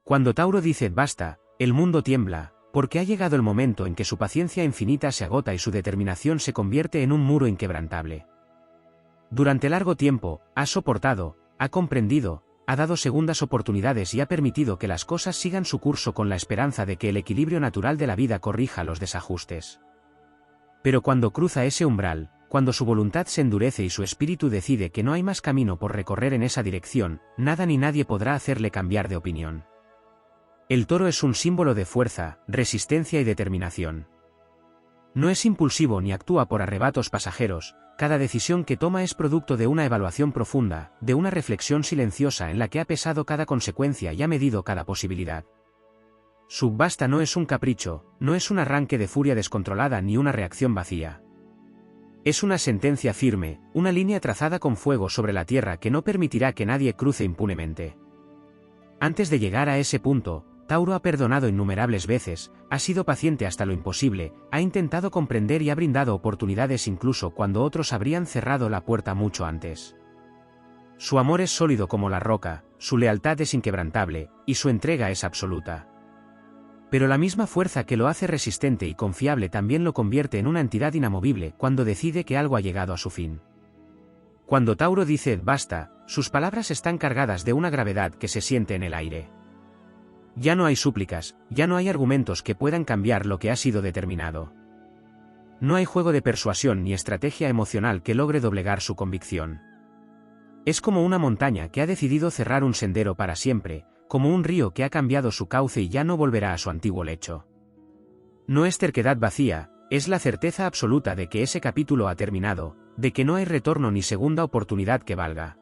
Cuando Tauro dice basta, el mundo tiembla, porque ha llegado el momento en que su paciencia infinita se agota y su determinación se convierte en un muro inquebrantable. Durante largo tiempo, ha soportado, ha comprendido, ha dado segundas oportunidades y ha permitido que las cosas sigan su curso con la esperanza de que el equilibrio natural de la vida corrija los desajustes. Pero cuando cruza ese umbral, cuando su voluntad se endurece y su espíritu decide que no hay más camino por recorrer en esa dirección, nada ni nadie podrá hacerle cambiar de opinión. El toro es un símbolo de fuerza, resistencia y determinación. No es impulsivo ni actúa por arrebatos pasajeros, cada decisión que toma es producto de una evaluación profunda, de una reflexión silenciosa en la que ha pesado cada consecuencia y ha medido cada posibilidad. Su basta no es un capricho, no es un arranque de furia descontrolada ni una reacción vacía. Es una sentencia firme, una línea trazada con fuego sobre la tierra que no permitirá que nadie cruce impunemente. Antes de llegar a ese punto, Tauro ha perdonado innumerables veces, ha sido paciente hasta lo imposible, ha intentado comprender y ha brindado oportunidades incluso cuando otros habrían cerrado la puerta mucho antes. Su amor es sólido como la roca, su lealtad es inquebrantable, y su entrega es absoluta. Pero la misma fuerza que lo hace resistente y confiable también lo convierte en una entidad inamovible cuando decide que algo ha llegado a su fin. Cuando Tauro dice basta, sus palabras están cargadas de una gravedad que se siente en el aire. Ya no hay súplicas, ya no hay argumentos que puedan cambiar lo que ha sido determinado. No hay juego de persuasión ni estrategia emocional que logre doblegar su convicción. Es como una montaña que ha decidido cerrar un sendero para siempre, como un río que ha cambiado su cauce y ya no volverá a su antiguo lecho. No es terquedad vacía, es la certeza absoluta de que ese capítulo ha terminado, de que no hay retorno ni segunda oportunidad que valga.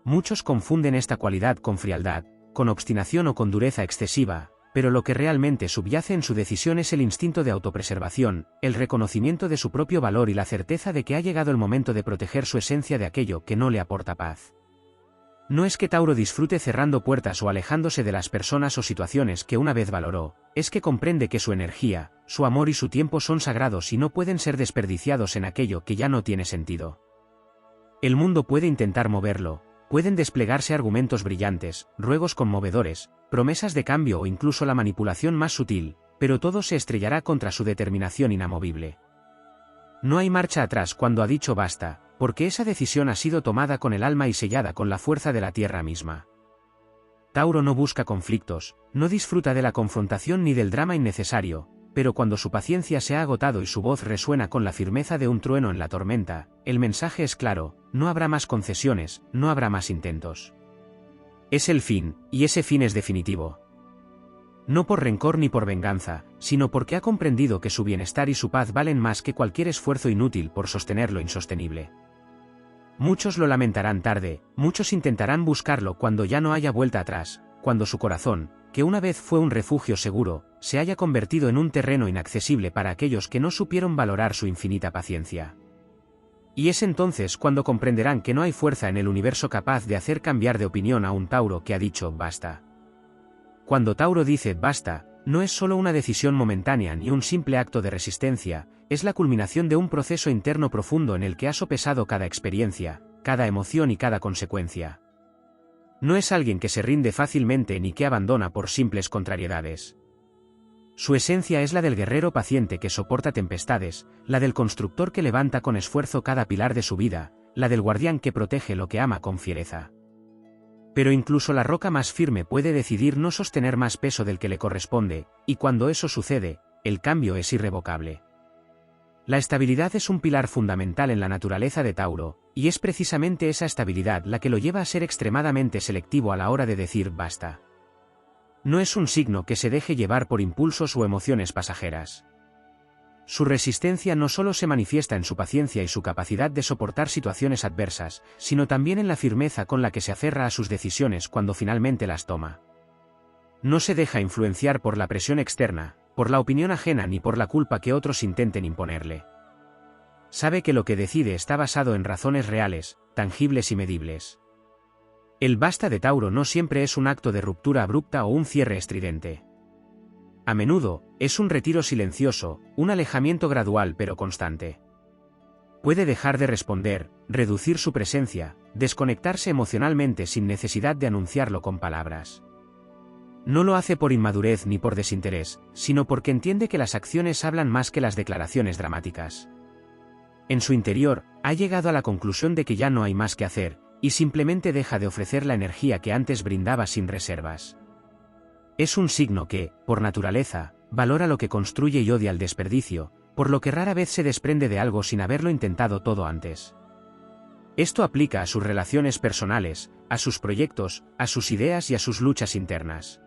Muchos confunden esta cualidad con frialdad, con obstinación o con dureza excesiva, pero lo que realmente subyace en su decisión es el instinto de autopreservación, el reconocimiento de su propio valor y la certeza de que ha llegado el momento de proteger su esencia de aquello que no le aporta paz. No es que Tauro disfrute cerrando puertas o alejándose de las personas o situaciones que una vez valoró, es que comprende que su energía, su amor y su tiempo son sagrados y no pueden ser desperdiciados en aquello que ya no tiene sentido. El mundo puede intentar moverlo. Pueden desplegarse argumentos brillantes, ruegos conmovedores, promesas de cambio o incluso la manipulación más sutil, pero todo se estrellará contra su determinación inamovible. No hay marcha atrás cuando ha dicho basta, porque esa decisión ha sido tomada con el alma y sellada con la fuerza de la tierra misma. Tauro no busca conflictos, no disfruta de la confrontación ni del drama innecesario, pero cuando su paciencia se ha agotado y su voz resuena con la firmeza de un trueno en la tormenta, el mensaje es claro: no habrá más concesiones, no habrá más intentos. Es el fin, y ese fin es definitivo. No por rencor ni por venganza, sino porque ha comprendido que su bienestar y su paz valen más que cualquier esfuerzo inútil por sostener lo insostenible. Muchos lo lamentarán tarde, muchos intentarán buscarlo cuando ya no haya vuelta atrás, cuando su corazón, que una vez fue un refugio seguro, se haya convertido en un terreno inaccesible para aquellos que no supieron valorar su infinita paciencia. Y es entonces cuando comprenderán que no hay fuerza en el universo capaz de hacer cambiar de opinión a un Tauro que ha dicho basta. Cuando Tauro dice basta, no es solo una decisión momentánea ni un simple acto de resistencia, es la culminación de un proceso interno profundo en el que ha sopesado cada experiencia, cada emoción y cada consecuencia. No es alguien que se rinde fácilmente ni que abandona por simples contrariedades. Su esencia es la del guerrero paciente que soporta tempestades, la del constructor que levanta con esfuerzo cada pilar de su vida, la del guardián que protege lo que ama con fiereza. Pero incluso la roca más firme puede decidir no sostener más peso del que le corresponde, y cuando eso sucede, el cambio es irrevocable. La estabilidad es un pilar fundamental en la naturaleza de Tauro, y es precisamente esa estabilidad la que lo lleva a ser extremadamente selectivo a la hora de decir basta. No es un signo que se deje llevar por impulsos o emociones pasajeras. Su resistencia no solo se manifiesta en su paciencia y su capacidad de soportar situaciones adversas, sino también en la firmeza con la que se aferra a sus decisiones cuando finalmente las toma. No se deja influenciar por la presión externa, por la opinión ajena ni por la culpa que otros intenten imponerle. Sabe que lo que decide está basado en razones reales, tangibles y medibles. El basta de Tauro no siempre es un acto de ruptura abrupta o un cierre estridente. A menudo, es un retiro silencioso, un alejamiento gradual pero constante. Puede dejar de responder, reducir su presencia, desconectarse emocionalmente sin necesidad de anunciarlo con palabras. No lo hace por inmadurez ni por desinterés, sino porque entiende que las acciones hablan más que las declaraciones dramáticas. En su interior, ha llegado a la conclusión de que ya no hay más que hacer, y simplemente deja de ofrecer la energía que antes brindaba sin reservas. Es un signo que, por naturaleza, valora lo que construye y odia el desperdicio, por lo que rara vez se desprende de algo sin haberlo intentado todo antes. Esto aplica a sus relaciones personales, a sus proyectos, a sus ideas y a sus luchas internas.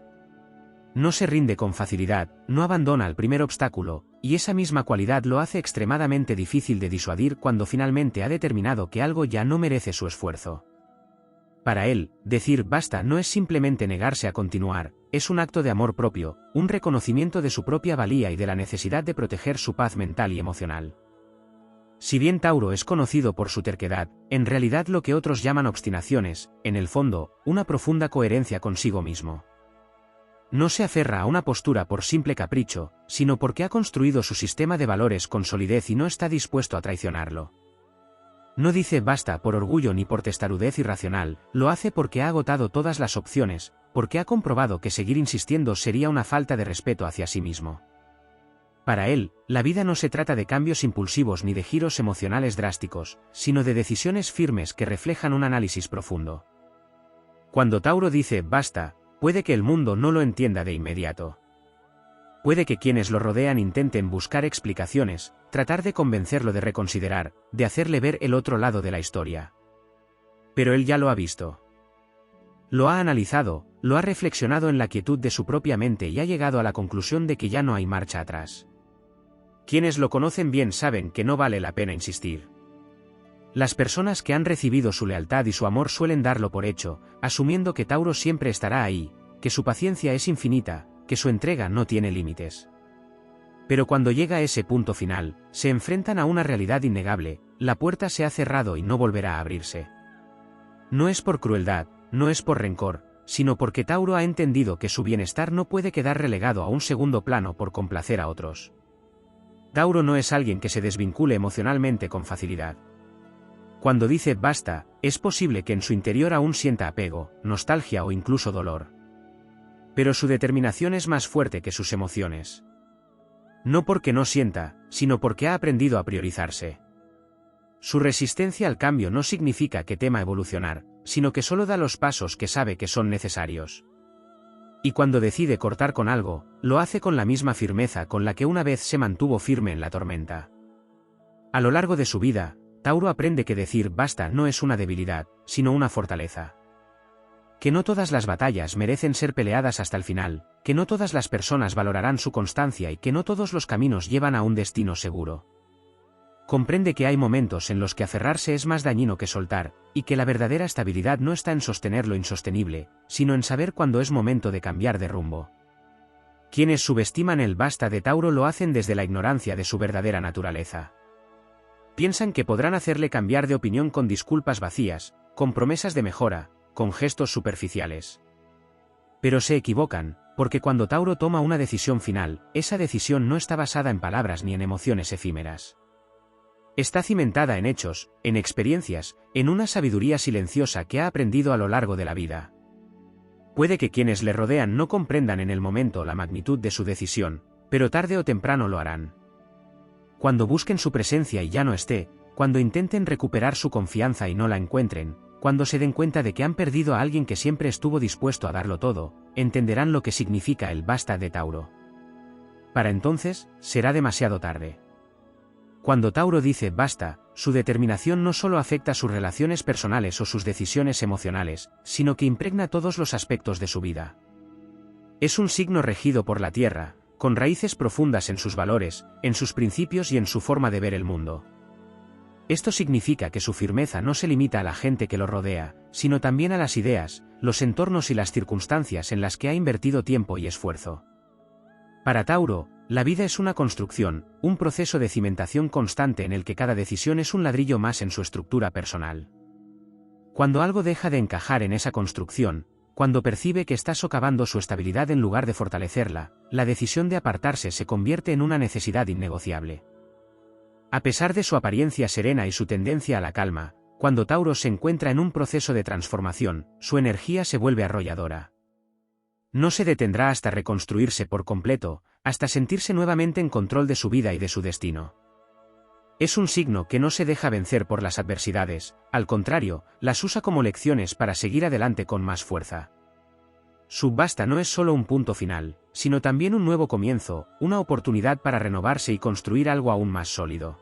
No se rinde con facilidad, no abandona al primer obstáculo, y esa misma cualidad lo hace extremadamente difícil de disuadir cuando finalmente ha determinado que algo ya no merece su esfuerzo. Para él, decir basta no es simplemente negarse a continuar, es un acto de amor propio, un reconocimiento de su propia valía y de la necesidad de proteger su paz mental y emocional. Si bien Tauro es conocido por su terquedad, en realidad lo que otros llaman obstinaciones, en el fondo, una profunda coherencia consigo mismo. No se aferra a una postura por simple capricho, sino porque ha construido su sistema de valores con solidez y no está dispuesto a traicionarlo. No dice basta por orgullo ni por testarudez irracional, lo hace porque ha agotado todas las opciones, porque ha comprobado que seguir insistiendo sería una falta de respeto hacia sí mismo. Para él, la vida no se trata de cambios impulsivos ni de giros emocionales drásticos, sino de decisiones firmes que reflejan un análisis profundo. Cuando Tauro dice basta, puede que el mundo no lo entienda de inmediato. Puede que quienes lo rodean intenten buscar explicaciones, tratar de convencerlo de reconsiderar, de hacerle ver el otro lado de la historia. Pero él ya lo ha visto. Lo ha analizado, lo ha reflexionado en la quietud de su propia mente y ha llegado a la conclusión de que ya no hay marcha atrás. Quienes lo conocen bien saben que no vale la pena insistir. Las personas que han recibido su lealtad y su amor suelen darlo por hecho, asumiendo que Tauro siempre estará ahí, que su paciencia es infinita, que su entrega no tiene límites. Pero cuando llega a ese punto final, se enfrentan a una realidad innegable, la puerta se ha cerrado y no volverá a abrirse. No es por crueldad, no es por rencor, sino porque Tauro ha entendido que su bienestar no puede quedar relegado a un segundo plano por complacer a otros. Tauro no es alguien que se desvincule emocionalmente con facilidad. Cuando dice basta, es posible que en su interior aún sienta apego, nostalgia o incluso dolor. Pero su determinación es más fuerte que sus emociones. No porque no sienta, sino porque ha aprendido a priorizarse. Su resistencia al cambio no significa que tema evolucionar, sino que solo da los pasos que sabe que son necesarios. Y cuando decide cortar con algo, lo hace con la misma firmeza con la que una vez se mantuvo firme en la tormenta. A lo largo de su vida, Tauro aprende que decir basta no es una debilidad, sino una fortaleza. Que no todas las batallas merecen ser peleadas hasta el final, que no todas las personas valorarán su constancia y que no todos los caminos llevan a un destino seguro. Comprende que hay momentos en los que aferrarse es más dañino que soltar, y que la verdadera estabilidad no está en sostener lo insostenible, sino en saber cuándo es momento de cambiar de rumbo. Quienes subestiman el basta de Tauro lo hacen desde la ignorancia de su verdadera naturaleza. Piensan que podrán hacerle cambiar de opinión con disculpas vacías, con promesas de mejora, con gestos superficiales. Pero se equivocan, porque cuando Tauro toma una decisión final, esa decisión no está basada en palabras ni en emociones efímeras. Está cimentada en hechos, en experiencias, en una sabiduría silenciosa que ha aprendido a lo largo de la vida. Puede que quienes le rodean no comprendan en el momento la magnitud de su decisión, pero tarde o temprano lo harán. Cuando busquen su presencia y ya no esté, cuando intenten recuperar su confianza y no la encuentren, cuando se den cuenta de que han perdido a alguien que siempre estuvo dispuesto a darlo todo, entenderán lo que significa el basta de Tauro. Para entonces, será demasiado tarde. Cuando Tauro dice basta, su determinación no solo afecta sus relaciones personales o sus decisiones emocionales, sino que impregna todos los aspectos de su vida. Es un signo regido por la Tierra, con raíces profundas en sus valores, en sus principios y en su forma de ver el mundo. Esto significa que su firmeza no se limita a la gente que lo rodea, sino también a las ideas, los entornos y las circunstancias en las que ha invertido tiempo y esfuerzo. Para Tauro, la vida es una construcción, un proceso de cimentación constante en el que cada decisión es un ladrillo más en su estructura personal. Cuando algo deja de encajar en esa construcción, cuando percibe que está socavando su estabilidad en lugar de fortalecerla, la decisión de apartarse se convierte en una necesidad innegociable. A pesar de su apariencia serena y su tendencia a la calma, cuando Tauro se encuentra en un proceso de transformación, su energía se vuelve arrolladora. No se detendrá hasta reconstruirse por completo, hasta sentirse nuevamente en control de su vida y de su destino. Es un signo que no se deja vencer por las adversidades, al contrario, las usa como lecciones para seguir adelante con más fuerza. Su basta no es solo un punto final, sino también un nuevo comienzo, una oportunidad para renovarse y construir algo aún más sólido.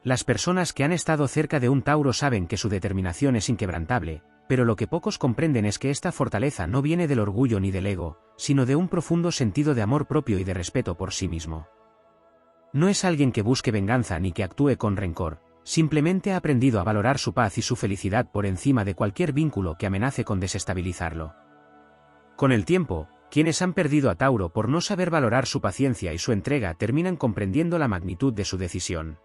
Las personas que han estado cerca de un Tauro saben que su determinación es inquebrantable, pero lo que pocos comprenden es que esta fortaleza no viene del orgullo ni del ego, sino de un profundo sentido de amor propio y de respeto por sí mismo. No es alguien que busque venganza ni que actúe con rencor, simplemente ha aprendido a valorar su paz y su felicidad por encima de cualquier vínculo que amenace con desestabilizarlo. Con el tiempo, quienes han perdido a Tauro por no saber valorar su paciencia y su entrega terminan comprendiendo la magnitud de su decisión.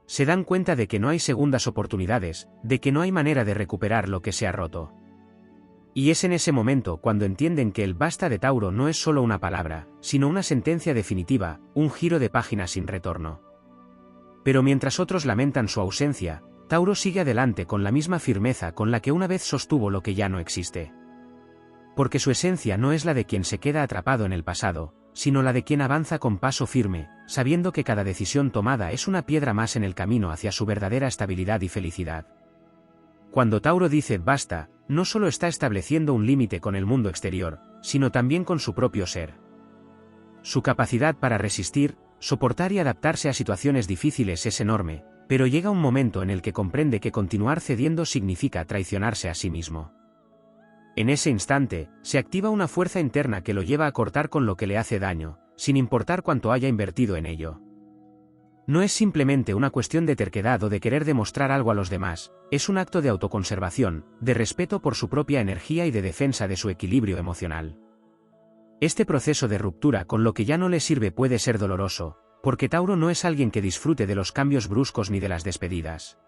Se dan cuenta de que no hay segundas oportunidades, de que no hay manera de recuperar lo que se ha roto. Y es en ese momento cuando entienden que el basta de Tauro no es solo una palabra, sino una sentencia definitiva, un giro de página sin retorno. Pero mientras otros lamentan su ausencia, Tauro sigue adelante con la misma firmeza con la que una vez sostuvo lo que ya no existe. Porque su esencia no es la de quien se queda atrapado en el pasado, sino la de quien avanza con paso firme, sabiendo que cada decisión tomada es una piedra más en el camino hacia su verdadera estabilidad y felicidad. Cuando Tauro dice basta, no solo está estableciendo un límite con el mundo exterior, sino también con su propio ser. Su capacidad para resistir, soportar y adaptarse a situaciones difíciles es enorme, pero llega un momento en el que comprende que continuar cediendo significa traicionarse a sí mismo. En ese instante, se activa una fuerza interna que lo lleva a cortar con lo que le hace daño, sin importar cuánto haya invertido en ello. No es simplemente una cuestión de terquedad o de querer demostrar algo a los demás, es un acto de autoconservación, de respeto por su propia energía y de defensa de su equilibrio emocional. Este proceso de ruptura con lo que ya no le sirve puede ser doloroso, porque Tauro no es alguien que disfrute de los cambios bruscos ni de las despedidas.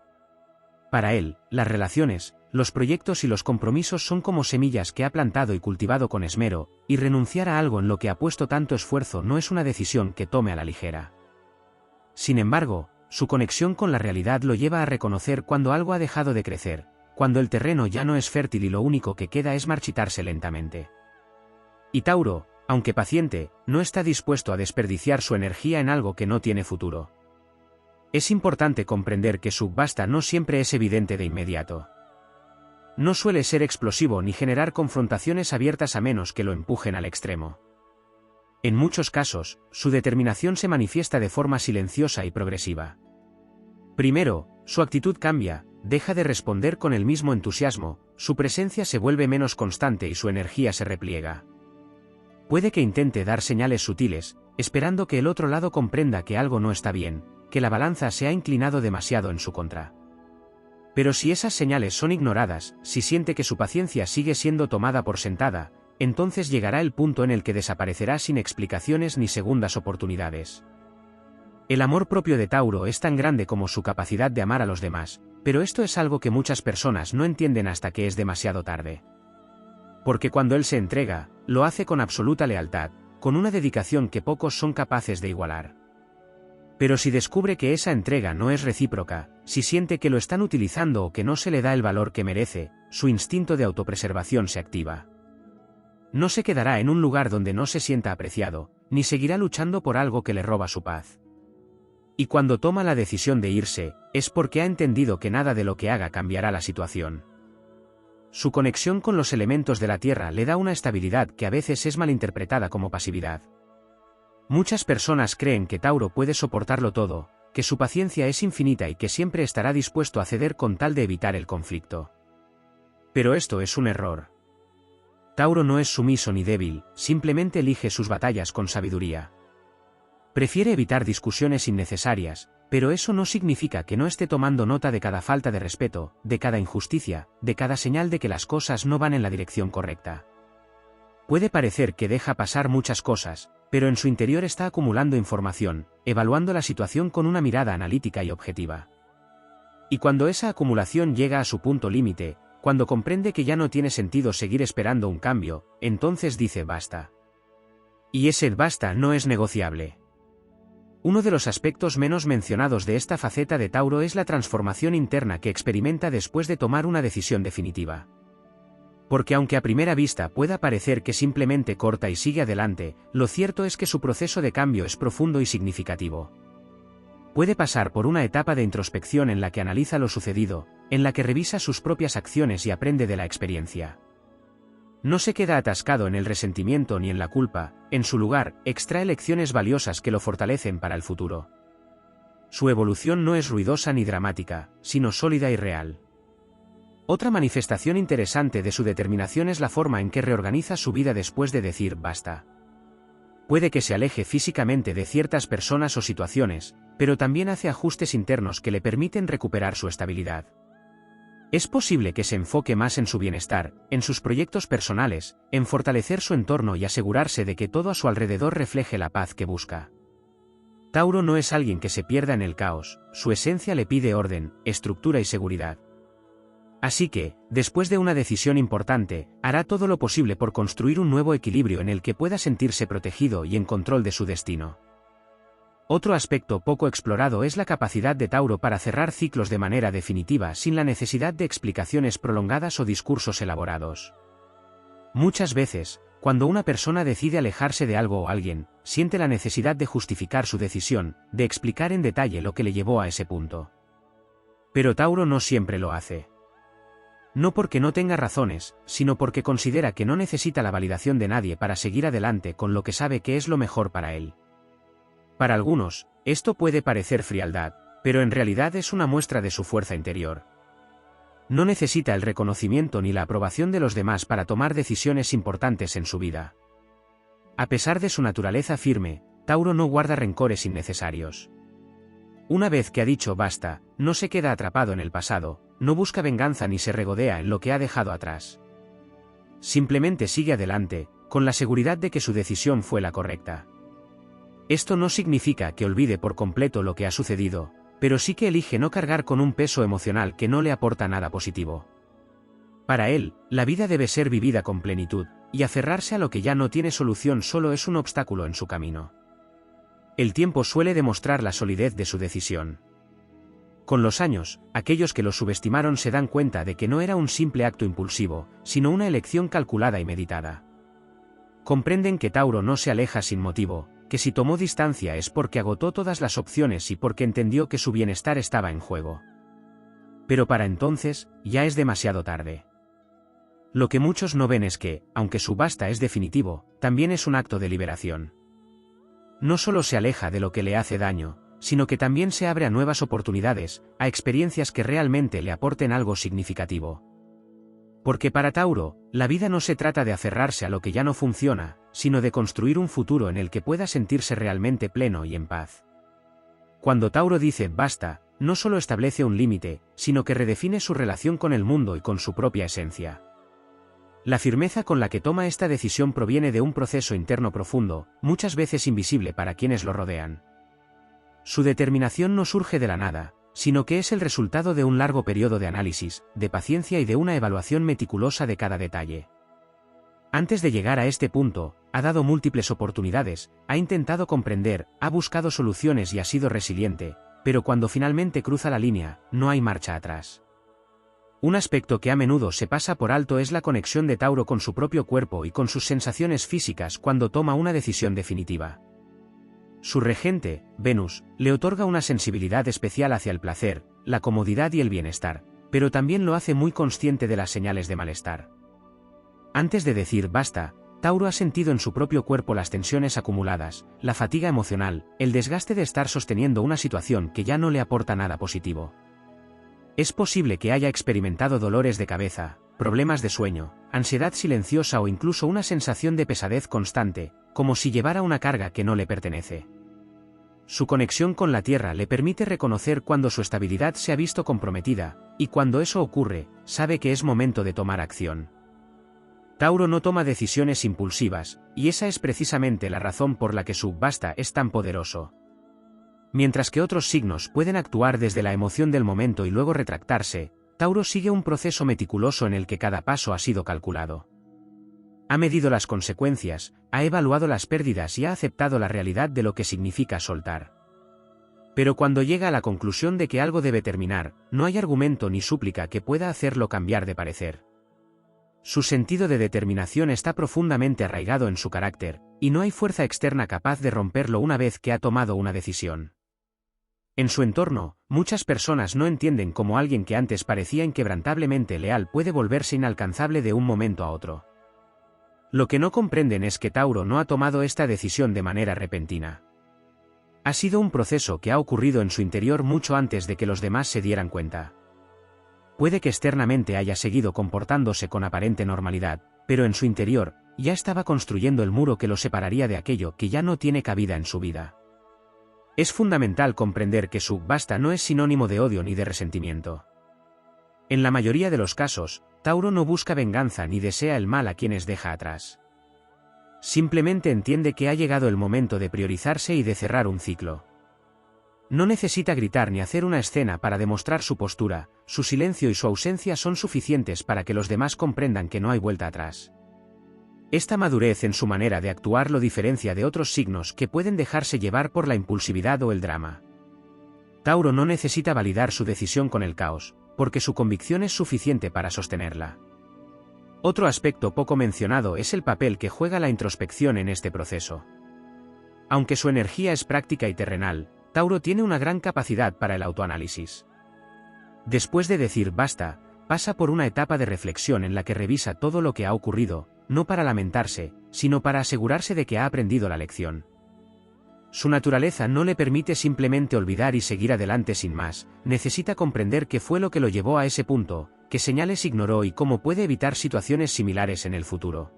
Para él, las relaciones, los proyectos y los compromisos son como semillas que ha plantado y cultivado con esmero, y renunciar a algo en lo que ha puesto tanto esfuerzo no es una decisión que tome a la ligera. Sin embargo, su conexión con la realidad lo lleva a reconocer cuando algo ha dejado de crecer, cuando el terreno ya no es fértil y lo único que queda es marchitarse lentamente. Y Tauro, aunque paciente, no está dispuesto a desperdiciar su energía en algo que no tiene futuro. Es importante comprender que su basta no siempre es evidente de inmediato. No suele ser explosivo ni generar confrontaciones abiertas a menos que lo empujen al extremo. En muchos casos, su determinación se manifiesta de forma silenciosa y progresiva. Primero, su actitud cambia, deja de responder con el mismo entusiasmo, su presencia se vuelve menos constante y su energía se repliega. Puede que intente dar señales sutiles, esperando que el otro lado comprenda que algo no está bien, que la balanza se ha inclinado demasiado en su contra. Pero si esas señales son ignoradas, si siente que su paciencia sigue siendo tomada por sentada, entonces llegará el punto en el que desaparecerá sin explicaciones ni segundas oportunidades. El amor propio de Tauro es tan grande como su capacidad de amar a los demás, pero esto es algo que muchas personas no entienden hasta que es demasiado tarde. Porque cuando él se entrega, lo hace con absoluta lealtad, con una dedicación que pocos son capaces de igualar. Pero si descubre que esa entrega no es recíproca, si siente que lo están utilizando o que no se le da el valor que merece, su instinto de autopreservación se activa. No se quedará en un lugar donde no se sienta apreciado, ni seguirá luchando por algo que le roba su paz. Y cuando toma la decisión de irse, es porque ha entendido que nada de lo que haga cambiará la situación. Su conexión con los elementos de la tierra le da una estabilidad que a veces es malinterpretada como pasividad. Muchas personas creen que Tauro puede soportarlo todo, que su paciencia es infinita y que siempre estará dispuesto a ceder con tal de evitar el conflicto. Pero esto es un error. Tauro no es sumiso ni débil, simplemente elige sus batallas con sabiduría. Prefiere evitar discusiones innecesarias, pero eso no significa que no esté tomando nota de cada falta de respeto, de cada injusticia, de cada señal de que las cosas no van en la dirección correcta. Puede parecer que deja pasar muchas cosas, pero en su interior está acumulando información, evaluando la situación con una mirada analítica y objetiva. Y cuando esa acumulación llega a su punto límite, cuando comprende que ya no tiene sentido seguir esperando un cambio, entonces dice basta. Y ese basta no es negociable. Uno de los aspectos menos mencionados de esta faceta de Tauro es la transformación interna que experimenta después de tomar una decisión definitiva. Porque aunque a primera vista pueda parecer que simplemente corta y sigue adelante, lo cierto es que su proceso de cambio es profundo y significativo. Puede pasar por una etapa de introspección en la que analiza lo sucedido, en la que revisa sus propias acciones y aprende de la experiencia. No se queda atascado en el resentimiento ni en la culpa, en su lugar, extrae lecciones valiosas que lo fortalecen para el futuro. Su evolución no es ruidosa ni dramática, sino sólida y real. Otra manifestación interesante de su determinación es la forma en que reorganiza su vida después de decir basta. Puede que se aleje físicamente de ciertas personas o situaciones, pero también hace ajustes internos que le permiten recuperar su estabilidad. Es posible que se enfoque más en su bienestar, en sus proyectos personales, en fortalecer su entorno y asegurarse de que todo a su alrededor refleje la paz que busca. Tauro no es alguien que se pierda en el caos, su esencia le pide orden, estructura y seguridad. Así que, después de una decisión importante, hará todo lo posible por construir un nuevo equilibrio en el que pueda sentirse protegido y en control de su destino. Otro aspecto poco explorado es la capacidad de Tauro para cerrar ciclos de manera definitiva sin la necesidad de explicaciones prolongadas o discursos elaborados. Muchas veces, cuando una persona decide alejarse de algo o alguien, siente la necesidad de justificar su decisión, de explicar en detalle lo que le llevó a ese punto. Pero Tauro no siempre lo hace. No porque no tenga razones, sino porque considera que no necesita la validación de nadie para seguir adelante con lo que sabe que es lo mejor para él. Para algunos, esto puede parecer frialdad, pero en realidad es una muestra de su fuerza interior. No necesita el reconocimiento ni la aprobación de los demás para tomar decisiones importantes en su vida. A pesar de su naturaleza firme, Tauro no guarda rencores innecesarios. Una vez que ha dicho basta, no se queda atrapado en el pasado, no busca venganza ni se regodea en lo que ha dejado atrás. Simplemente sigue adelante, con la seguridad de que su decisión fue la correcta. Esto no significa que olvide por completo lo que ha sucedido, pero sí que elige no cargar con un peso emocional que no le aporta nada positivo. Para él, la vida debe ser vivida con plenitud, y aferrarse a lo que ya no tiene solución solo es un obstáculo en su camino. El tiempo suele demostrar la solidez de su decisión. Con los años, aquellos que lo subestimaron se dan cuenta de que no era un simple acto impulsivo, sino una elección calculada y meditada. Comprenden que Tauro no se aleja sin motivo, que si tomó distancia es porque agotó todas las opciones y porque entendió que su bienestar estaba en juego. Pero para entonces, ya es demasiado tarde. Lo que muchos no ven es que, aunque su basta es definitivo, también es un acto de liberación. No solo se aleja de lo que le hace daño, sino que también se abre a nuevas oportunidades, a experiencias que realmente le aporten algo significativo. Porque para Tauro, la vida no se trata de aferrarse a lo que ya no funciona, sino de construir un futuro en el que pueda sentirse realmente pleno y en paz. Cuando Tauro dice basta, no solo establece un límite, sino que redefine su relación con el mundo y con su propia esencia. La firmeza con la que toma esta decisión proviene de un proceso interno profundo, muchas veces invisible para quienes lo rodean. Su determinación no surge de la nada, sino que es el resultado de un largo periodo de análisis, de paciencia y de una evaluación meticulosa de cada detalle. Antes de llegar a este punto, ha dado múltiples oportunidades, ha intentado comprender, ha buscado soluciones y ha sido resiliente, pero cuando finalmente cruza la línea, no hay marcha atrás. Un aspecto que a menudo se pasa por alto es la conexión de Tauro con su propio cuerpo y con sus sensaciones físicas cuando toma una decisión definitiva. Su regente, Venus, le otorga una sensibilidad especial hacia el placer, la comodidad y el bienestar, pero también lo hace muy consciente de las señales de malestar. Antes de decir basta, Tauro ha sentido en su propio cuerpo las tensiones acumuladas, la fatiga emocional, el desgaste de estar sosteniendo una situación que ya no le aporta nada positivo. Es posible que haya experimentado dolores de cabeza, problemas de sueño, ansiedad silenciosa o incluso una sensación de pesadez constante, como si llevara una carga que no le pertenece. Su conexión con la Tierra le permite reconocer cuando su estabilidad se ha visto comprometida, y cuando eso ocurre, sabe que es momento de tomar acción. Tauro no toma decisiones impulsivas, y esa es precisamente la razón por la que su basta es tan poderoso. Mientras que otros signos pueden actuar desde la emoción del momento y luego retractarse, Tauro sigue un proceso meticuloso en el que cada paso ha sido calculado. Ha medido las consecuencias, ha evaluado las pérdidas y ha aceptado la realidad de lo que significa soltar. Pero cuando llega a la conclusión de que algo debe terminar, no hay argumento ni súplica que pueda hacerlo cambiar de parecer. Su sentido de determinación está profundamente arraigado en su carácter, y no hay fuerza externa capaz de romperlo una vez que ha tomado una decisión. En su entorno, muchas personas no entienden cómo alguien que antes parecía inquebrantablemente leal puede volverse inalcanzable de un momento a otro. Lo que no comprenden es que Tauro no ha tomado esta decisión de manera repentina. Ha sido un proceso que ha ocurrido en su interior mucho antes de que los demás se dieran cuenta. Puede que externamente haya seguido comportándose con aparente normalidad, pero en su interior, ya estaba construyendo el muro que lo separaría de aquello que ya no tiene cabida en su vida. Es fundamental comprender que su basta no es sinónimo de odio ni de resentimiento. En la mayoría de los casos, Tauro no busca venganza ni desea el mal a quienes deja atrás. Simplemente entiende que ha llegado el momento de priorizarse y de cerrar un ciclo. No necesita gritar ni hacer una escena para demostrar su postura, su silencio y su ausencia son suficientes para que los demás comprendan que no hay vuelta atrás. Esta madurez en su manera de actuar lo diferencia de otros signos que pueden dejarse llevar por la impulsividad o el drama. Tauro no necesita validar su decisión con el caos, porque su convicción es suficiente para sostenerla. Otro aspecto poco mencionado es el papel que juega la introspección en este proceso. Aunque su energía es práctica y terrenal, Tauro tiene una gran capacidad para el autoanálisis. Después de decir basta, pasa por una etapa de reflexión en la que revisa todo lo que ha ocurrido, no para lamentarse, sino para asegurarse de que ha aprendido la lección. Su naturaleza no le permite simplemente olvidar y seguir adelante sin más, necesita comprender qué fue lo que lo llevó a ese punto, qué señales ignoró y cómo puede evitar situaciones similares en el futuro.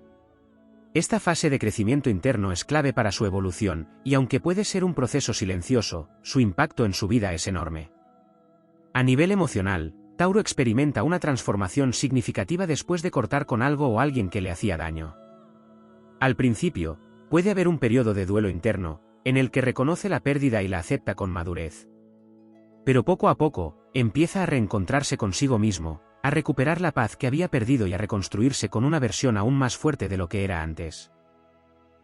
Esta fase de crecimiento interno es clave para su evolución, y aunque puede ser un proceso silencioso, su impacto en su vida es enorme. A nivel emocional, Tauro experimenta una transformación significativa después de cortar con algo o alguien que le hacía daño. Al principio, puede haber un periodo de duelo interno, en el que reconoce la pérdida y la acepta con madurez. Pero poco a poco, empieza a reencontrarse consigo mismo, a recuperar la paz que había perdido y a reconstruirse con una versión aún más fuerte de lo que era antes.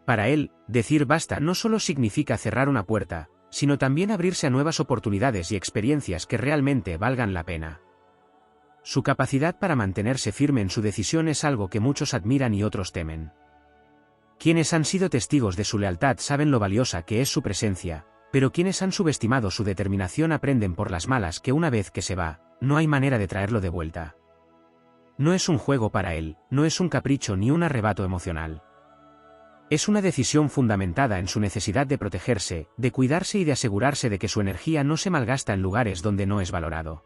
Para él, decir basta no solo significa cerrar una puerta, sino también abrirse a nuevas oportunidades y experiencias que realmente valgan la pena. Su capacidad para mantenerse firme en su decisión es algo que muchos admiran y otros temen. Quienes han sido testigos de su lealtad saben lo valiosa que es su presencia, pero quienes han subestimado su determinación aprenden por las malas que una vez que se va, no hay manera de traerlo de vuelta. No es un juego para él, no es un capricho ni un arrebato emocional. Es una decisión fundamentada en su necesidad de protegerse, de cuidarse y de asegurarse de que su energía no se malgasta en lugares donde no es valorado.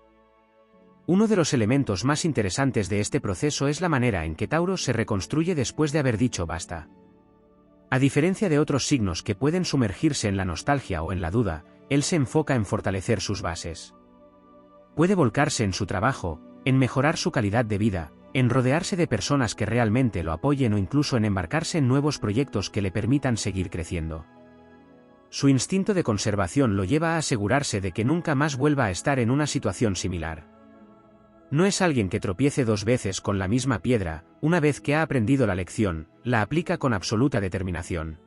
Uno de los elementos más interesantes de este proceso es la manera en que Tauro se reconstruye después de haber dicho basta. A diferencia de otros signos que pueden sumergirse en la nostalgia o en la duda, él se enfoca en fortalecer sus bases. Puede volcarse en su trabajo, en mejorar su calidad de vida, en rodearse de personas que realmente lo apoyen o incluso en embarcarse en nuevos proyectos que le permitan seguir creciendo. Su instinto de conservación lo lleva a asegurarse de que nunca más vuelva a estar en una situación similar. No es alguien que tropiece dos veces con la misma piedra, una vez que ha aprendido la lección, la aplica con absoluta determinación.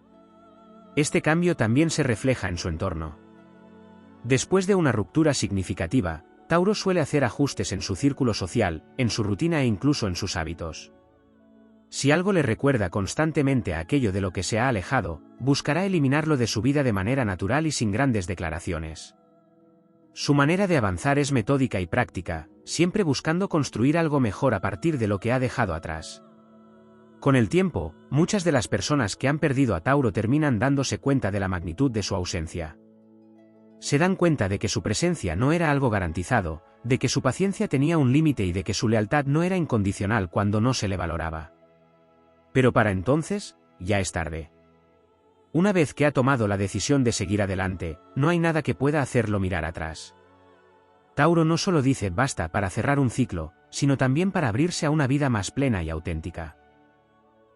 Este cambio también se refleja en su entorno. Después de una ruptura significativa, Tauro suele hacer ajustes en su círculo social, en su rutina e incluso en sus hábitos. Si algo le recuerda constantemente a aquello de lo que se ha alejado, buscará eliminarlo de su vida de manera natural y sin grandes declaraciones. Su manera de avanzar es metódica y práctica, siempre buscando construir algo mejor a partir de lo que ha dejado atrás. Con el tiempo, muchas de las personas que han perdido a Tauro terminan dándose cuenta de la magnitud de su ausencia. Se dan cuenta de que su presencia no era algo garantizado, de que su paciencia tenía un límite y de que su lealtad no era incondicional cuando no se le valoraba. Pero para entonces, ya es tarde. Una vez que ha tomado la decisión de seguir adelante, no hay nada que pueda hacerlo mirar atrás. Tauro no solo dice basta para cerrar un ciclo, sino también para abrirse a una vida más plena y auténtica.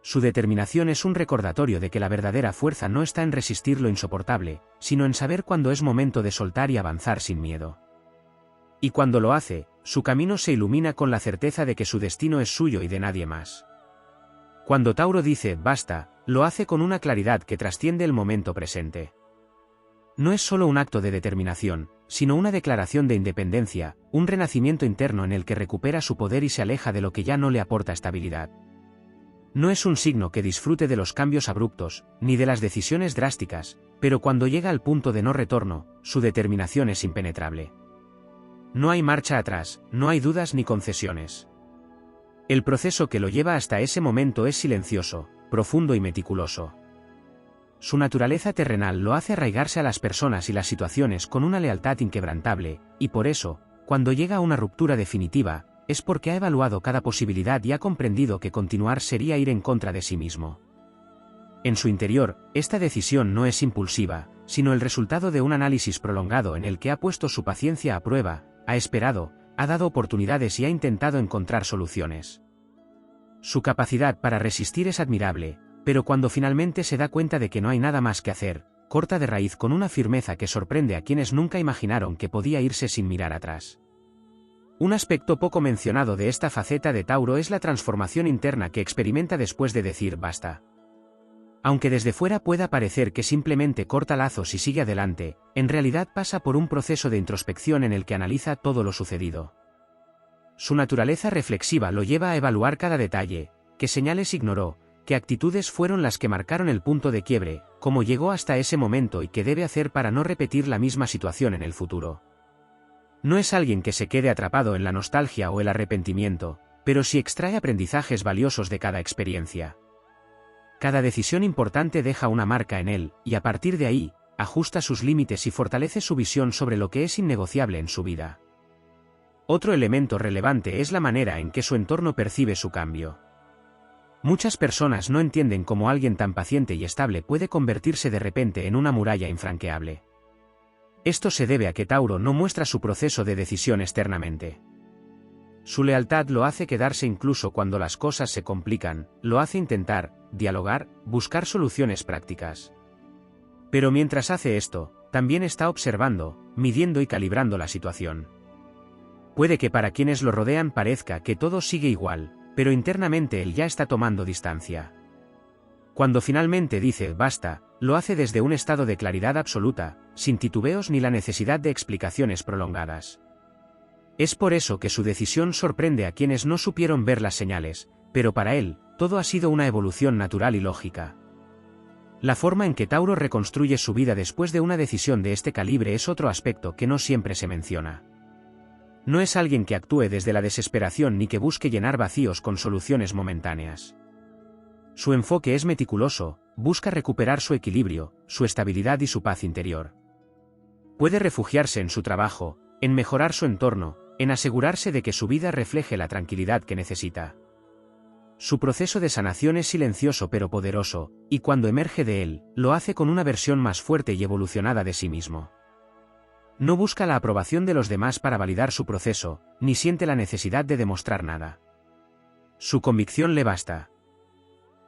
Su determinación es un recordatorio de que la verdadera fuerza no está en resistir lo insoportable, sino en saber cuándo es momento de soltar y avanzar sin miedo. Y cuando lo hace, su camino se ilumina con la certeza de que su destino es suyo y de nadie más. Cuando Tauro dice basta, lo hace con una claridad que trasciende el momento presente. No es solo un acto de determinación, sino una declaración de independencia, un renacimiento interno en el que recupera su poder y se aleja de lo que ya no le aporta estabilidad. No es un signo que disfrute de los cambios abruptos, ni de las decisiones drásticas, pero cuando llega al punto de no retorno, su determinación es impenetrable. No hay marcha atrás, no hay dudas ni concesiones. El proceso que lo lleva hasta ese momento es silencioso, profundo y meticuloso. Su naturaleza terrenal lo hace arraigarse a las personas y las situaciones con una lealtad inquebrantable, y por eso, cuando llega a una ruptura definitiva, es porque ha evaluado cada posibilidad y ha comprendido que continuar sería ir en contra de sí mismo. En su interior, esta decisión no es impulsiva, sino el resultado de un análisis prolongado en el que ha puesto su paciencia a prueba, ha esperado, ha dado oportunidades y ha intentado encontrar soluciones. Su capacidad para resistir es admirable, pero cuando finalmente se da cuenta de que no hay nada más que hacer, corta de raíz con una firmeza que sorprende a quienes nunca imaginaron que podía irse sin mirar atrás. Un aspecto poco mencionado de esta faceta de Tauro es la transformación interna que experimenta después de decir basta. Aunque desde fuera pueda parecer que simplemente corta lazos y sigue adelante, en realidad pasa por un proceso de introspección en el que analiza todo lo sucedido. Su naturaleza reflexiva lo lleva a evaluar cada detalle, qué señales ignoró, qué actitudes fueron las que marcaron el punto de quiebre, cómo llegó hasta ese momento y qué debe hacer para no repetir la misma situación en el futuro. No es alguien que se quede atrapado en la nostalgia o el arrepentimiento, pero sí extrae aprendizajes valiosos de cada experiencia. Cada decisión importante deja una marca en él, y a partir de ahí, ajusta sus límites y fortalece su visión sobre lo que es innegociable en su vida. Otro elemento relevante es la manera en que su entorno percibe su cambio. Muchas personas no entienden cómo alguien tan paciente y estable puede convertirse de repente en una muralla infranqueable. Esto se debe a que Tauro no muestra su proceso de decisión externamente. Su lealtad lo hace quedarse incluso cuando las cosas se complican, lo hace intentar, dialogar, buscar soluciones prácticas. Pero mientras hace esto, también está observando, midiendo y calibrando la situación. Puede que para quienes lo rodean parezca que todo sigue igual, pero internamente él ya está tomando distancia. Cuando finalmente dice basta, lo hace desde un estado de claridad absoluta, sin titubeos ni la necesidad de explicaciones prolongadas. Es por eso que su decisión sorprende a quienes no supieron ver las señales, pero para él, todo ha sido una evolución natural y lógica. La forma en que Tauro reconstruye su vida después de una decisión de este calibre es otro aspecto que no siempre se menciona. No es alguien que actúe desde la desesperación ni que busque llenar vacíos con soluciones momentáneas. Su enfoque es meticuloso, busca recuperar su equilibrio, su estabilidad y su paz interior. Puede refugiarse en su trabajo, en mejorar su entorno, en asegurarse de que su vida refleje la tranquilidad que necesita. Su proceso de sanación es silencioso pero poderoso, y cuando emerge de él, lo hace con una versión más fuerte y evolucionada de sí mismo. No busca la aprobación de los demás para validar su proceso, ni siente la necesidad de demostrar nada. Su convicción le basta.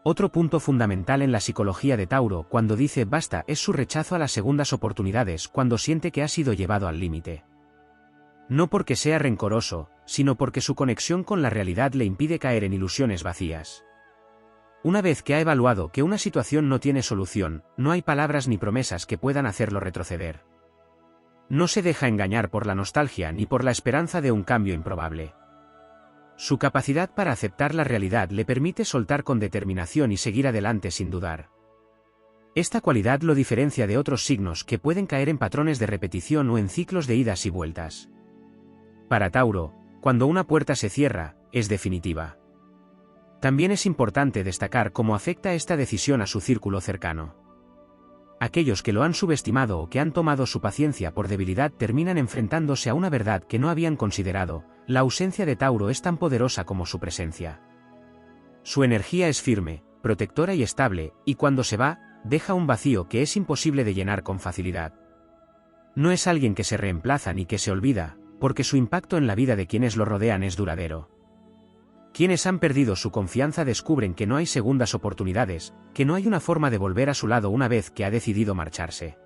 Otro punto fundamental en la psicología de Tauro cuando dice basta es su rechazo a las segundas oportunidades cuando siente que ha sido llevado al límite. No porque sea rencoroso, sino porque su conexión con la realidad le impide caer en ilusiones vacías. Una vez que ha evaluado que una situación no tiene solución, no hay palabras ni promesas que puedan hacerlo retroceder. No se deja engañar por la nostalgia ni por la esperanza de un cambio improbable. Su capacidad para aceptar la realidad le permite soltar con determinación y seguir adelante sin dudar. Esta cualidad lo diferencia de otros signos que pueden caer en patrones de repetición o en ciclos de idas y vueltas. Para Tauro, cuando una puerta se cierra, es definitiva. También es importante destacar cómo afecta esta decisión a su círculo cercano. Aquellos que lo han subestimado o que han tomado su paciencia por debilidad terminan enfrentándose a una verdad que no habían considerado: la ausencia de Tauro es tan poderosa como su presencia. Su energía es firme, protectora y estable, y cuando se va, deja un vacío que es imposible de llenar con facilidad. No es alguien que se reemplaza ni que se olvida, porque su impacto en la vida de quienes lo rodean es duradero. Quienes han perdido su confianza descubren que no hay segundas oportunidades, que no hay una forma de volver a su lado una vez que ha decidido marcharse.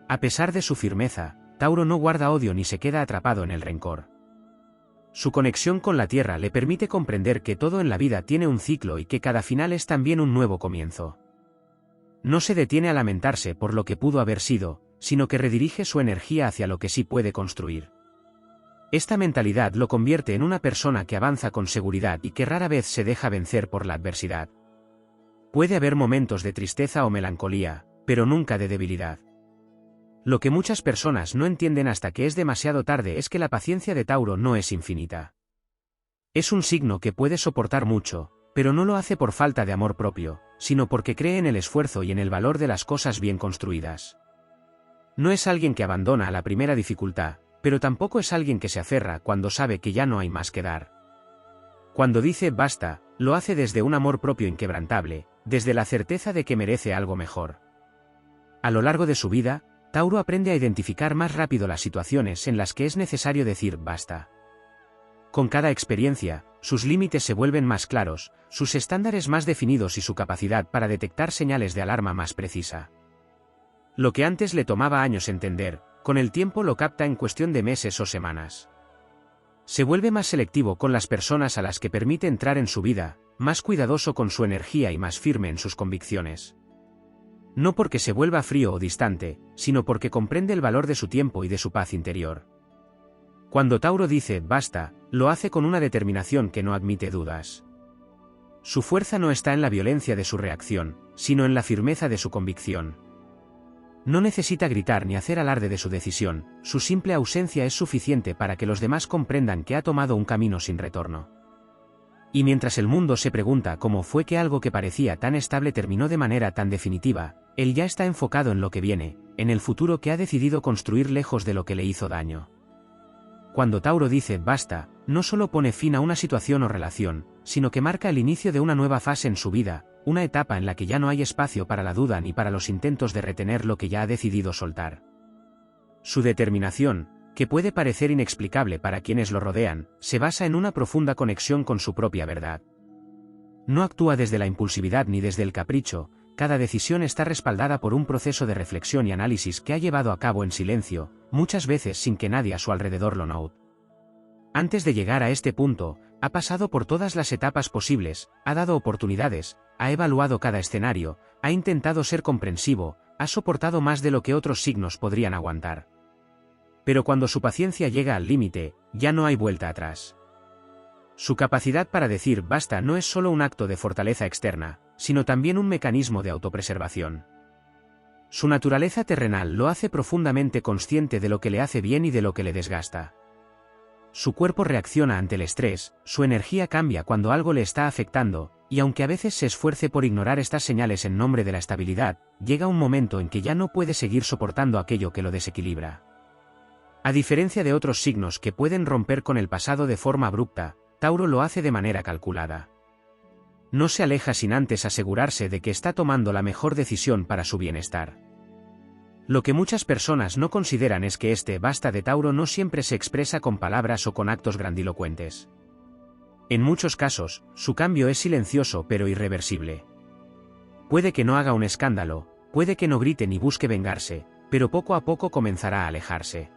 A pesar de su firmeza, Tauro no guarda odio ni se queda atrapado en el rencor. Su conexión con la tierra le permite comprender que todo en la vida tiene un ciclo y que cada final es también un nuevo comienzo. No se detiene a lamentarse por lo que pudo haber sido, sino que redirige su energía hacia lo que sí puede construir. Esta mentalidad lo convierte en una persona que avanza con seguridad y que rara vez se deja vencer por la adversidad. Puede haber momentos de tristeza o melancolía, pero nunca de debilidad. Lo que muchas personas no entienden hasta que es demasiado tarde es que la paciencia de Tauro no es infinita. Es un signo que puede soportar mucho, pero no lo hace por falta de amor propio, sino porque cree en el esfuerzo y en el valor de las cosas bien construidas. No es alguien que abandona a la primera dificultad, pero tampoco es alguien que se aferra cuando sabe que ya no hay más que dar. Cuando dice basta, lo hace desde un amor propio inquebrantable, desde la certeza de que merece algo mejor. A lo largo de su vida, Tauro aprende a identificar más rápido las situaciones en las que es necesario decir basta. Con cada experiencia, sus límites se vuelven más claros, sus estándares más definidos y su capacidad para detectar señales de alarma más precisa. Lo que antes le tomaba años entender, con el tiempo lo capta en cuestión de meses o semanas. Se vuelve más selectivo con las personas a las que permite entrar en su vida, más cuidadoso con su energía y más firme en sus convicciones. No porque se vuelva frío o distante, sino porque comprende el valor de su tiempo y de su paz interior. Cuando Tauro dice basta, lo hace con una determinación que no admite dudas. Su fuerza no está en la violencia de su reacción, sino en la firmeza de su convicción. No necesita gritar ni hacer alarde de su decisión, su simple ausencia es suficiente para que los demás comprendan que ha tomado un camino sin retorno. Y mientras el mundo se pregunta cómo fue que algo que parecía tan estable terminó de manera tan definitiva, él ya está enfocado en lo que viene, en el futuro que ha decidido construir lejos de lo que le hizo daño. Cuando Tauro dice basta, no solo pone fin a una situación o relación, sino que marca el inicio de una nueva fase en su vida, una etapa en la que ya no hay espacio para la duda ni para los intentos de retener lo que ya ha decidido soltar. Su determinación, que puede parecer inexplicable para quienes lo rodean, se basa en una profunda conexión con su propia verdad. No actúa desde la impulsividad ni desde el capricho, cada decisión está respaldada por un proceso de reflexión y análisis que ha llevado a cabo en silencio, muchas veces sin que nadie a su alrededor lo note. Antes de llegar a este punto, ha pasado por todas las etapas posibles, ha dado oportunidades, ha evaluado cada escenario, ha intentado ser comprensivo, ha soportado más de lo que otros signos podrían aguantar. Pero cuando su paciencia llega al límite, ya no hay vuelta atrás. Su capacidad para decir basta no es solo un acto de fortaleza externa, sino también un mecanismo de autopreservación. Su naturaleza terrenal lo hace profundamente consciente de lo que le hace bien y de lo que le desgasta. Su cuerpo reacciona ante el estrés, su energía cambia cuando algo le está afectando, y aunque a veces se esfuerce por ignorar estas señales en nombre de la estabilidad, llega un momento en que ya no puede seguir soportando aquello que lo desequilibra. A diferencia de otros signos que pueden romper con el pasado de forma abrupta, Tauro lo hace de manera calculada. No se aleja sin antes asegurarse de que está tomando la mejor decisión para su bienestar. Lo que muchas personas no consideran es que este basta de Tauro no siempre se expresa con palabras o con actos grandilocuentes. En muchos casos, su cambio es silencioso pero irreversible. Puede que no haga un escándalo, puede que no grite ni busque vengarse, pero poco a poco comenzará a alejarse.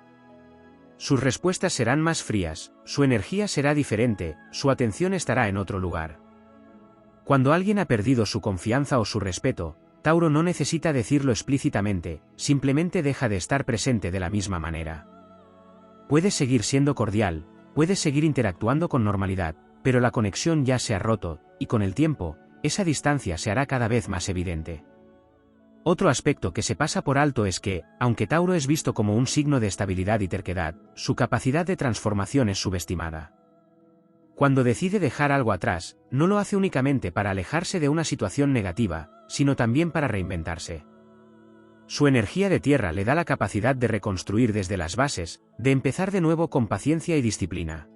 Sus respuestas serán más frías, su energía será diferente, su atención estará en otro lugar. Cuando alguien ha perdido su confianza o su respeto, Tauro no necesita decirlo explícitamente, simplemente deja de estar presente de la misma manera. Puede seguir siendo cordial, puede seguir interactuando con normalidad, pero la conexión ya se ha roto, y con el tiempo, esa distancia se hará cada vez más evidente. Otro aspecto que se pasa por alto es que, aunque Tauro es visto como un signo de estabilidad y terquedad, su capacidad de transformación es subestimada. Cuando decide dejar algo atrás, no lo hace únicamente para alejarse de una situación negativa, sino también para reinventarse. Su energía de tierra le da la capacidad de reconstruir desde las bases, de empezar de nuevo con paciencia y disciplina.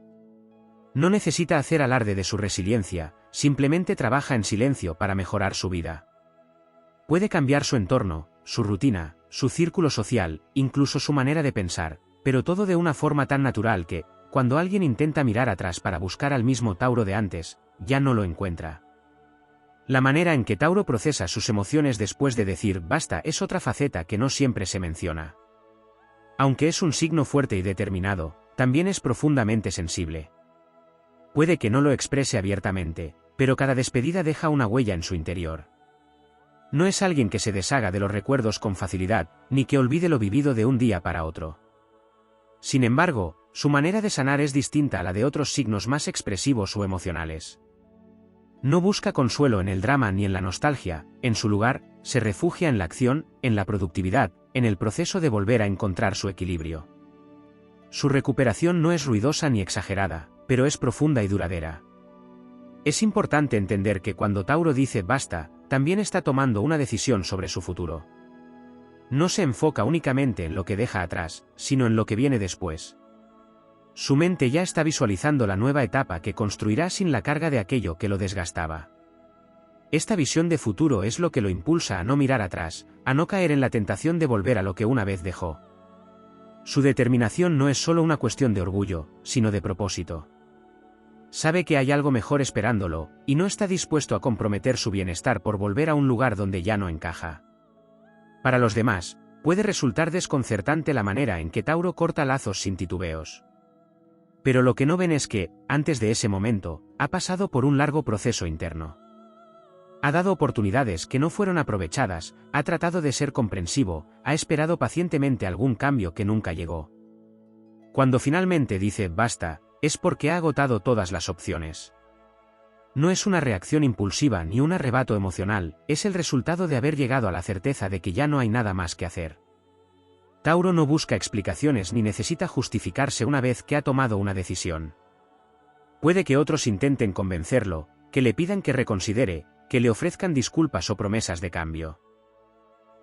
No necesita hacer alarde de su resiliencia, simplemente trabaja en silencio para mejorar su vida. Puede cambiar su entorno, su rutina, su círculo social, incluso su manera de pensar, pero todo de una forma tan natural que, cuando alguien intenta mirar atrás para buscar al mismo Tauro de antes, ya no lo encuentra. La manera en que Tauro procesa sus emociones después de decir basta es otra faceta que no siempre se menciona. Aunque es un signo fuerte y determinado, también es profundamente sensible. Puede que no lo exprese abiertamente, pero cada despedida deja una huella en su interior. No es alguien que se deshaga de los recuerdos con facilidad, ni que olvide lo vivido de un día para otro. Sin embargo, Su manera de sanar es distinta a la de otros signos más expresivos o emocionales. No busca consuelo en el drama ni en la nostalgia, en su lugar, se refugia en la acción, en la productividad, en el proceso de volver a encontrar su equilibrio. Su recuperación no es ruidosa ni exagerada, pero es profunda y duradera. Es importante entender que cuando Tauro dice basta, también está tomando una decisión sobre su futuro. No se enfoca únicamente en lo que deja atrás, sino en lo que viene después. Su mente ya está visualizando la nueva etapa que construirá sin la carga de aquello que lo desgastaba. Esta visión de futuro es lo que lo impulsa a no mirar atrás, a no caer en la tentación de volver a lo que una vez dejó. Su determinación no es solo una cuestión de orgullo, sino de propósito. Sabe que hay algo mejor esperándolo, y no está dispuesto a comprometer su bienestar por volver a un lugar donde ya no encaja. Para los demás, puede resultar desconcertante la manera en que Tauro corta lazos sin titubeos. Pero lo que no ven es que, antes de ese momento, ha pasado por un largo proceso interno. Ha dado oportunidades que no fueron aprovechadas, ha tratado de ser comprensivo, ha esperado pacientemente algún cambio que nunca llegó. Cuando finalmente dice basta, es porque ha agotado todas las opciones. No es una reacción impulsiva ni un arrebato emocional, es el resultado de haber llegado a la certeza de que ya no hay nada más que hacer. Tauro no busca explicaciones ni necesita justificarse una vez que ha tomado una decisión. Puede que otros intenten convencerlo, que le pidan que reconsidere, que le ofrezcan disculpas o promesas de cambio.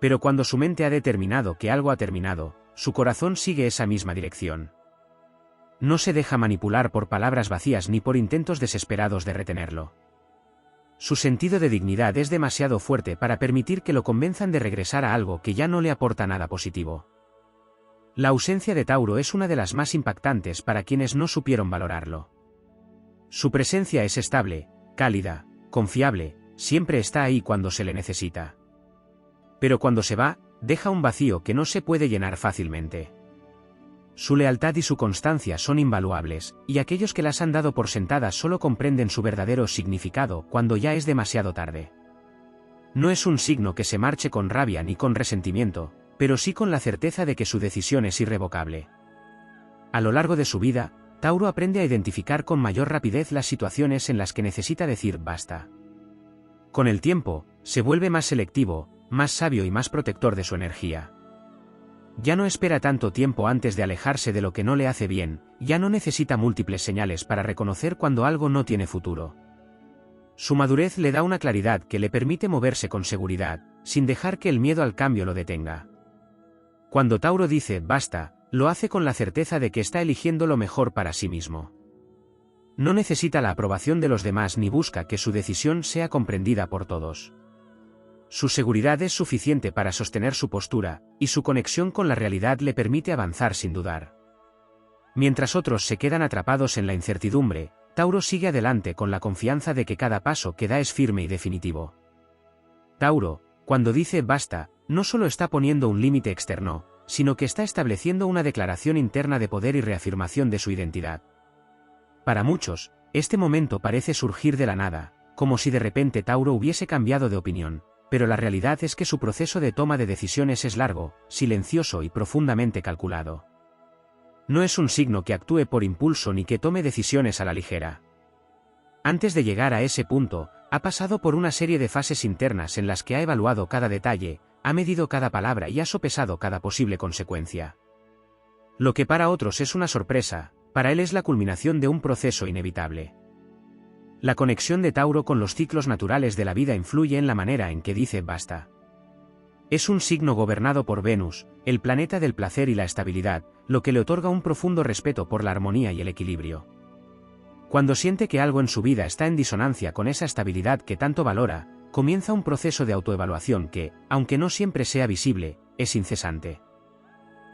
Pero cuando su mente ha determinado que algo ha terminado, su corazón sigue esa misma dirección. No se deja manipular por palabras vacías ni por intentos desesperados de retenerlo. Su sentido de dignidad es demasiado fuerte para permitir que lo convenzan de regresar a algo que ya no le aporta nada positivo. La ausencia de Tauro es una de las más impactantes para quienes no supieron valorarlo. Su presencia es estable, cálida, confiable, siempre está ahí cuando se le necesita. Pero cuando se va, deja un vacío que no se puede llenar fácilmente. Su lealtad y su constancia son invaluables, y aquellos que las han dado por sentadas solo comprenden su verdadero significado cuando ya es demasiado tarde. No es un signo que se marche con rabia ni con resentimiento, pero sí con la certeza de que su decisión es irrevocable. A lo largo de su vida, Tauro aprende a identificar con mayor rapidez las situaciones en las que necesita decir basta. Con el tiempo, se vuelve más selectivo, más sabio y más protector de su energía. Ya no espera tanto tiempo antes de alejarse de lo que no le hace bien, ya no necesita múltiples señales para reconocer cuando algo no tiene futuro. Su madurez le da una claridad que le permite moverse con seguridad, sin dejar que el miedo al cambio lo detenga. Cuando Tauro dice basta, lo hace con la certeza de que está eligiendo lo mejor para sí mismo. No necesita la aprobación de los demás ni busca que su decisión sea comprendida por todos. Su seguridad es suficiente para sostener su postura, y su conexión con la realidad le permite avanzar sin dudar. Mientras otros se quedan atrapados en la incertidumbre, Tauro sigue adelante con la confianza de que cada paso que da es firme y definitivo. Tauro, cuando dice basta, no solo está poniendo un límite externo, sino que está estableciendo una declaración interna de poder y reafirmación de su identidad. Para muchos, este momento parece surgir de la nada, como si de repente Tauro hubiese cambiado de opinión, pero la realidad es que su proceso de toma de decisiones es largo, silencioso y profundamente calculado. No es un signo que actúe por impulso ni que tome decisiones a la ligera. Antes de llegar a ese punto, ha pasado por una serie de fases internas en las que ha evaluado cada detalle, ha medido cada palabra y ha sopesado cada posible consecuencia. Lo que para otros es una sorpresa, para él es la culminación de un proceso inevitable. La conexión de Tauro con los ciclos naturales de la vida influye en la manera en que dice basta. Es un signo gobernado por Venus, el planeta del placer y la estabilidad, lo que le otorga un profundo respeto por la armonía y el equilibrio. Cuando siente que algo en su vida está en disonancia con esa estabilidad que tanto valora, comienza un proceso de autoevaluación que, aunque no siempre sea visible, es incesante.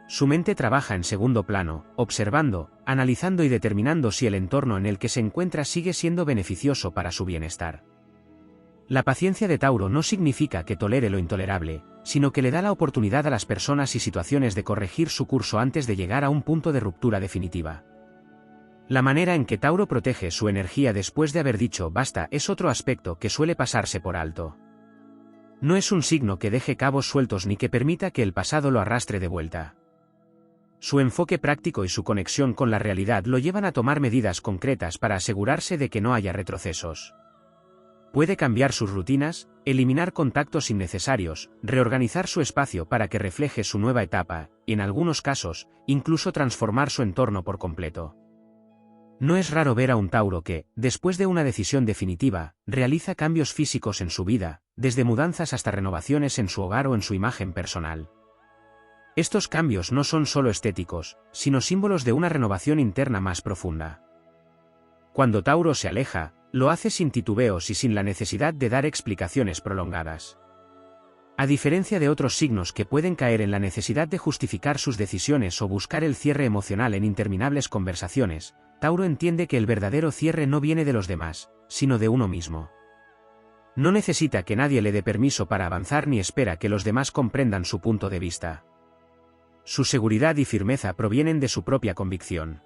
Su mente trabaja en segundo plano, observando, analizando y determinando si el entorno en el que se encuentra sigue siendo beneficioso para su bienestar. La paciencia de Tauro no significa que tolere lo intolerable, sino que le da la oportunidad a las personas y situaciones de corregir su curso antes de llegar a un punto de ruptura definitiva. La manera en que Tauro protege su energía después de haber dicho basta es otro aspecto que suele pasarse por alto. No es un signo que deje cabos sueltos ni que permita que el pasado lo arrastre de vuelta. Su enfoque práctico y su conexión con la realidad lo llevan a tomar medidas concretas para asegurarse de que no haya retrocesos. Puede cambiar sus rutinas, eliminar contactos innecesarios, reorganizar su espacio para que refleje su nueva etapa, y en algunos casos, incluso transformar su entorno por completo. No es raro ver a un Tauro que, después de una decisión definitiva, realiza cambios físicos en su vida, desde mudanzas hasta renovaciones en su hogar o en su imagen personal. Estos cambios no son solo estéticos, sino símbolos de una renovación interna más profunda. Cuando Tauro se aleja, lo hace sin titubeos y sin la necesidad de dar explicaciones prolongadas. A diferencia de otros signos que pueden caer en la necesidad de justificar sus decisiones o buscar el cierre emocional en interminables conversaciones, Tauro entiende que el verdadero cierre no viene de los demás, sino de uno mismo. No necesita que nadie le dé permiso para avanzar ni espera que los demás comprendan su punto de vista. Su seguridad y firmeza provienen de su propia convicción.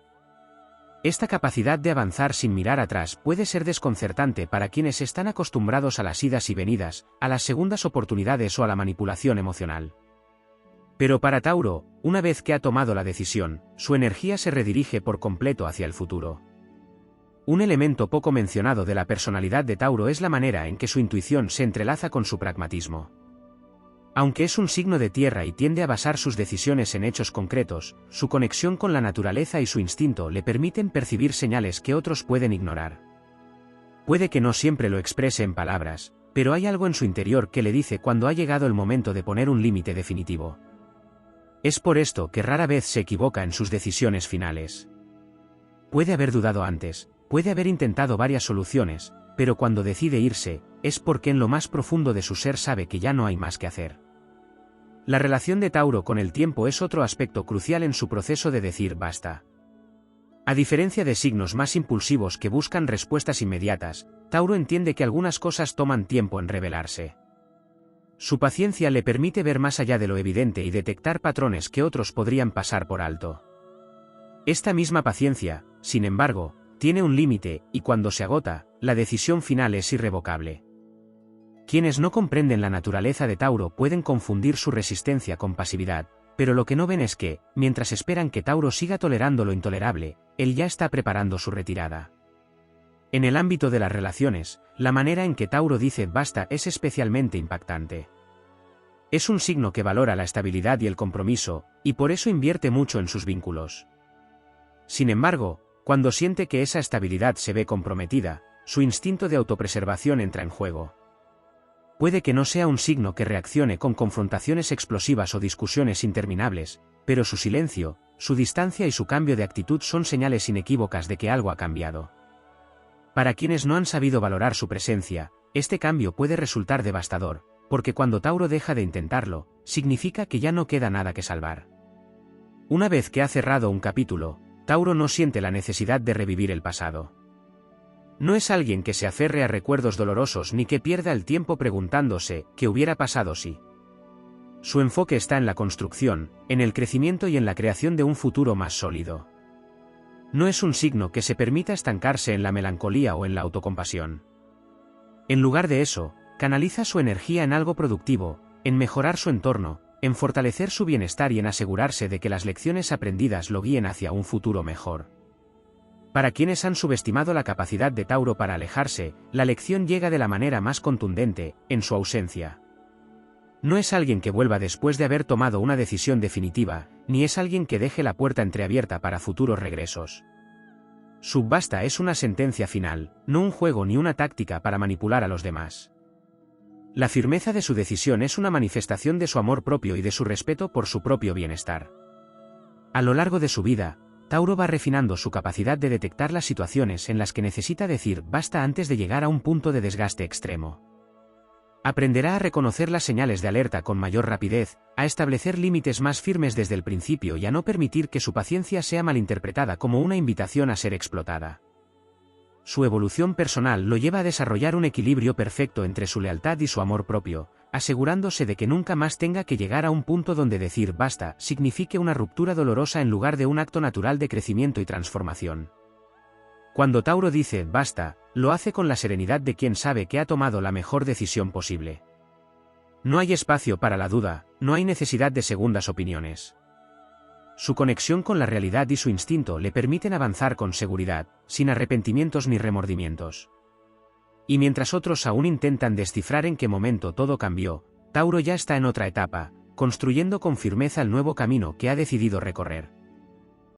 Esta capacidad de avanzar sin mirar atrás puede ser desconcertante para quienes están acostumbrados a las idas y venidas, a las segundas oportunidades o a la manipulación emocional. Pero para Tauro, una vez que ha tomado la decisión, su energía se redirige por completo hacia el futuro. Un elemento poco mencionado de la personalidad de Tauro es la manera en que su intuición se entrelaza con su pragmatismo. Aunque es un signo de tierra y tiende a basar sus decisiones en hechos concretos, su conexión con la naturaleza y su instinto le permiten percibir señales que otros pueden ignorar. Puede que no siempre lo exprese en palabras, pero hay algo en su interior que le dice cuando ha llegado el momento de poner un límite definitivo. Es por esto que rara vez se equivoca en sus decisiones finales. Puede haber dudado antes, puede haber intentado varias soluciones, pero cuando decide irse, es porque en lo más profundo de su ser sabe que ya no hay más que hacer. La relación de Tauro con el tiempo es otro aspecto crucial en su proceso de decir basta. A diferencia de signos más impulsivos que buscan respuestas inmediatas, Tauro entiende que algunas cosas toman tiempo en revelarse. Su paciencia le permite ver más allá de lo evidente y detectar patrones que otros podrían pasar por alto. Esta misma paciencia, sin embargo, tiene un límite, y cuando se agota, la decisión final es irrevocable. Quienes no comprenden la naturaleza de Tauro pueden confundir su resistencia con pasividad, pero lo que no ven es que, mientras esperan que Tauro siga tolerando lo intolerable, él ya está preparando su retirada. En el ámbito de las relaciones, la manera en que Tauro dice basta es especialmente impactante. Es un signo que valora la estabilidad y el compromiso, y por eso invierte mucho en sus vínculos. Sin embargo, cuando siente que esa estabilidad se ve comprometida, su instinto de autopreservación entra en juego. Puede que no sea un signo que reaccione con confrontaciones explosivas o discusiones interminables, pero su silencio, su distancia y su cambio de actitud son señales inequívocas de que algo ha cambiado. Para quienes no han sabido valorar su presencia, este cambio puede resultar devastador, porque cuando Tauro deja de intentarlo, significa que ya no queda nada que salvar. Una vez que ha cerrado un capítulo, Tauro no siente la necesidad de revivir el pasado. No es alguien que se aferre a recuerdos dolorosos ni que pierda el tiempo preguntándose ¿qué hubiera pasado si? Su enfoque está en la construcción, en el crecimiento y en la creación de un futuro más sólido. No es un signo que se permita estancarse en la melancolía o en la autocompasión. En lugar de eso, canaliza su energía en algo productivo, en mejorar su entorno, en fortalecer su bienestar y en asegurarse de que las lecciones aprendidas lo guíen hacia un futuro mejor. Para quienes han subestimado la capacidad de Tauro para alejarse, la lección llega de la manera más contundente, en su ausencia. No es alguien que vuelva después de haber tomado una decisión definitiva, ni es alguien que deje la puerta entreabierta para futuros regresos. Su basta es una sentencia final, no un juego ni una táctica para manipular a los demás. La firmeza de su decisión es una manifestación de su amor propio y de su respeto por su propio bienestar. A lo largo de su vida, Tauro va refinando su capacidad de detectar las situaciones en las que necesita decir basta antes de llegar a un punto de desgaste extremo. Aprenderá a reconocer las señales de alerta con mayor rapidez, a establecer límites más firmes desde el principio y a no permitir que su paciencia sea malinterpretada como una invitación a ser explotada. Su evolución personal lo lleva a desarrollar un equilibrio perfecto entre su lealtad y su amor propio, asegurándose de que nunca más tenga que llegar a un punto donde decir basta signifique una ruptura dolorosa en lugar de un acto natural de crecimiento y transformación. Cuando Tauro dice basta, lo hace con la serenidad de quien sabe que ha tomado la mejor decisión posible. No hay espacio para la duda, no hay necesidad de segundas opiniones. Su conexión con la realidad y su instinto le permiten avanzar con seguridad, sin arrepentimientos ni remordimientos. Y mientras otros aún intentan descifrar en qué momento todo cambió, Tauro ya está en otra etapa, construyendo con firmeza el nuevo camino que ha decidido recorrer.